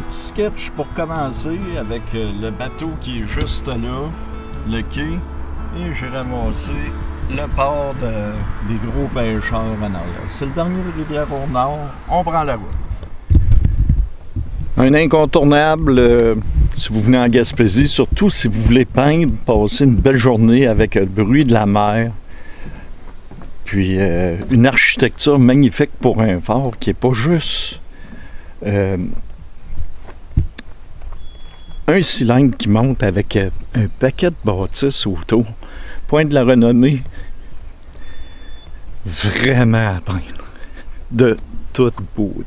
petit sketch pour commencer avec le bateau qui est juste là, le quai, et j'ai ramassé le port des gros pêcheurs en arrière. C'est le dernier de Rivière-au-Nord, on prend la route. Un incontournable si vous venez en Gaspésie, surtout si vous voulez peindre, passer une belle journée avec le bruit de la mer. Puis une architecture magnifique pour un phare qui n'est pas juste un cylindre qui monte avec un paquet de bâtisses autour. Point de la Renommée, vraiment à peindre, de toute beauté.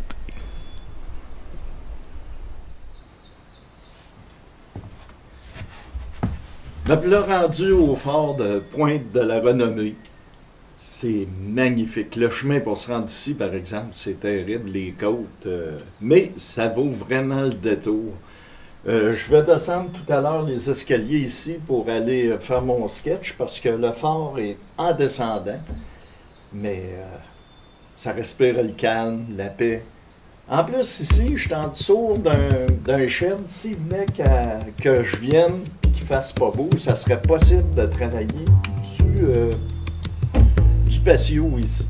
Me voilà rendu au phare de Pointe de la Renommée. C'est magnifique. Le chemin pour se rendre ici, par exemple, c'est terrible, les côtes, mais ça vaut vraiment le détour. Je vais descendre tout à l'heure les escaliers ici pour aller faire mon sketch parce que le phare est en descendant, mais ça respire le calme, la paix. En plus, ici, je suis en dessous d'un shed. S'il venait que je vienne et qu'il fasse pas beau, ça serait possible de travailler du patio ici.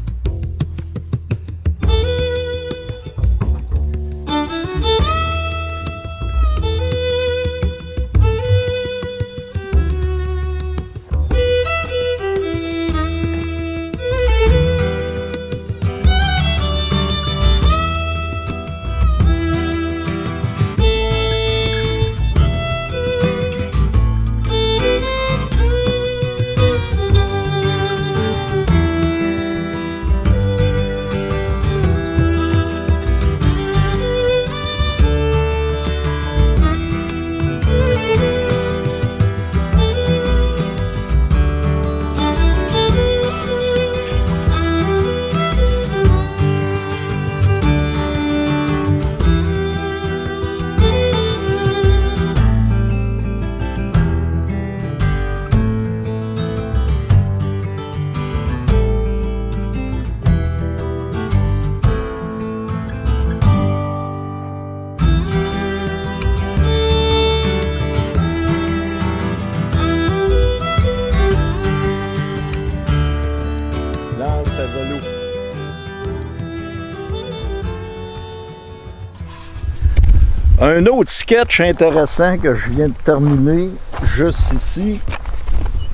Un autre sketch intéressant que je viens de terminer juste ici.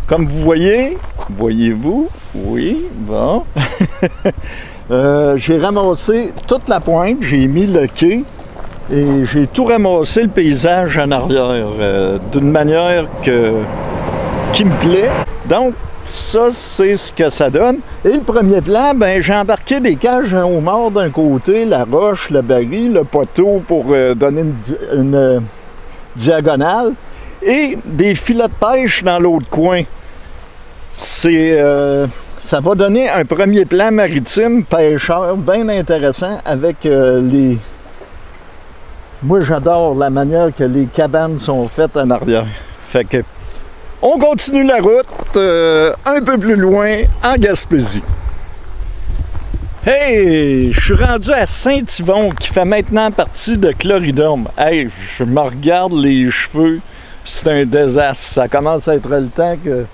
Comme vous voyez, voyez-vous? Oui, bon. J'ai ramassé toute la pointe, j'ai mis le quai et j'ai tout ramassé le paysage en arrière d'une manière qui me plaît. Donc, ça, c'est ce que ça donne. Et le premier plan, ben, j'ai embarqué des cages à homard d'un côté, la roche, le baril, le poteau pour donner une diagonale et des filets de pêche dans l'autre coin. Ça va donner un premier plan maritime pêcheur bien intéressant avec les... Moi, j'adore la manière que les cabanes sont faites en arrière. Fait que on continue la route un peu plus loin en Gaspésie. Hey! Je suis rendu à Saint-Yvon qui fait maintenant partie de Cloridorme. Hey! Je me regarde les cheveux. C'est un désastre. Ça commence à être le temps que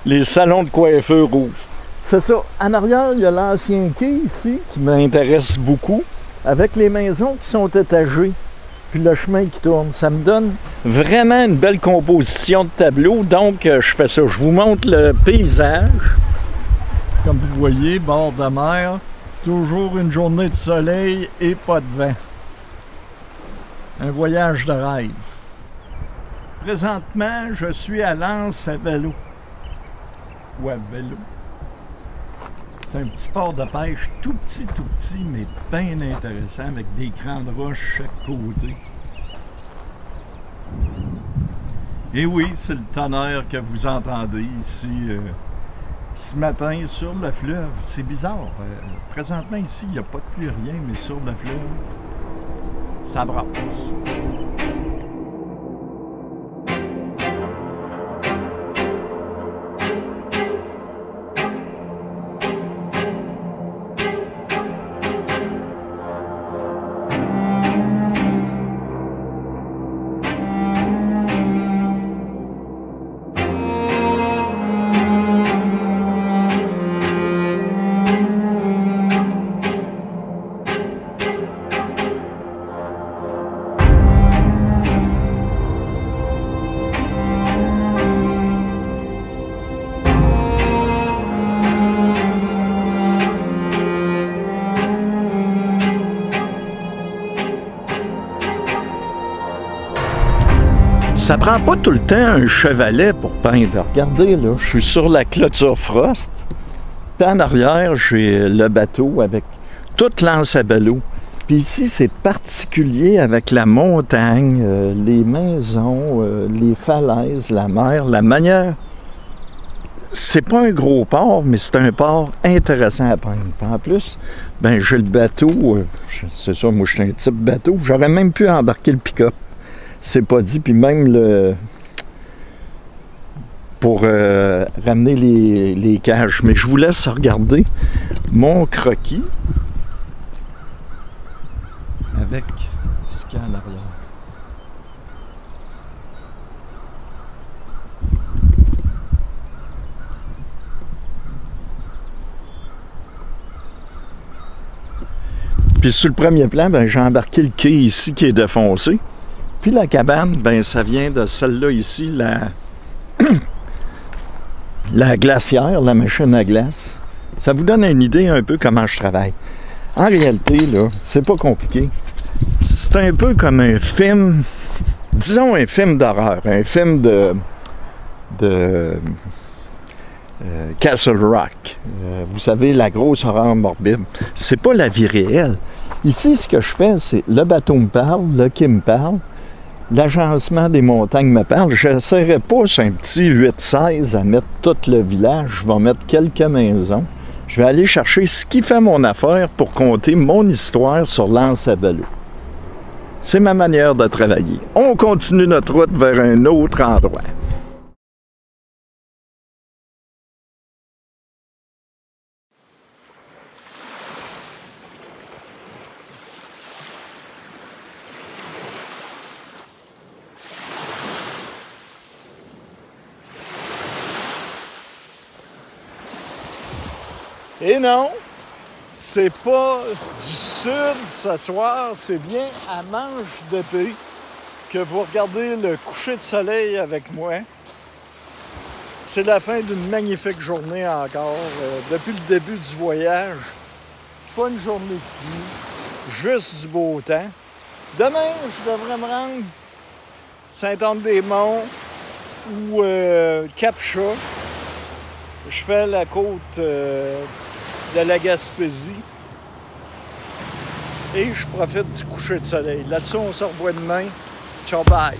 les salons de coiffure ouvrent. C'est ça. En arrière, il y a l'ancien quai ici qui m'intéresse beaucoup avec les maisons qui sont étagées. Puis le chemin qui tourne. Ça me donne vraiment une belle composition de tableau. Donc, je fais ça. Je vous montre le paysage. Comme vous voyez, bord de mer, toujours une journée de soleil et pas de vent. Un voyage de rêve. Présentement, je suis à l'Anse à vélo. Ou à vélo. C'est un petit port de pêche tout petit, mais bien intéressant, avec des grandes roches chaque côté. Et oui, c'est le tonnerre que vous entendez ici ce matin sur le fleuve. C'est bizarre. Présentement ici, il n'y a pas de pluie, rien, mais sur le fleuve, ça brasse. Ça prend pas tout le temps un chevalet pour peindre. Regardez, là, je suis sur la clôture Frost. Puis en arrière, j'ai le bateau avec toute l'anse à ballot. Puis ici, c'est particulier avec la montagne, les maisons, les falaises, la mer, la manière. C'est pas un gros port, mais c'est un port intéressant à peindre. Puis en plus, ben j'ai le bateau, c'est ça, moi je suis un type bateau. J'aurais même pu embarquer le pick-up. C'est pas dit, puis même le pour ramener les cages. Mais je vous laisse regarder mon croquis avec ce qu'il y a en arrière. Puis sur le premier plan, ben, j'ai embarqué le quai ici qui est défoncé. Puis la cabane, ben, ça vient de celle-là ici, la glacière, la machine à glace. Ça vous donne une idée un peu comment je travaille. En réalité, là, c'est pas compliqué. C'est un peu comme un film, disons un film d'horreur, un film de Castle Rock. Vous savez, la grosse horreur morbide. C'est pas la vie réelle. Ici, ce que je fais, c'est le bateau me parle, le quai me parle, l'agencement des montagnes me parle. Je n'essaierai pas sur un petit 8-16 à mettre tout le village. Je vais mettre quelques maisons. Je vais aller chercher ce qui fait mon affaire pour conter mon histoire sur l'anse à ballot. C'est ma manière de travailler. On continue notre route vers un autre endroit. Et non, c'est pas du sud ce soir, c'est bien à Manche-de-Paix que vous regardez le coucher de soleil avec moi. C'est la fin d'une magnifique journée encore. Depuis le début du voyage, pas une journée de pluie, juste du beau temps. Demain, je devrais me rendre Sainte-Anne-des-Monts ou Cap-Chat. Je fais la côte de la Gaspésie et je profite du coucher de soleil. Là-dessus, on se revoit demain. Ciao, bye!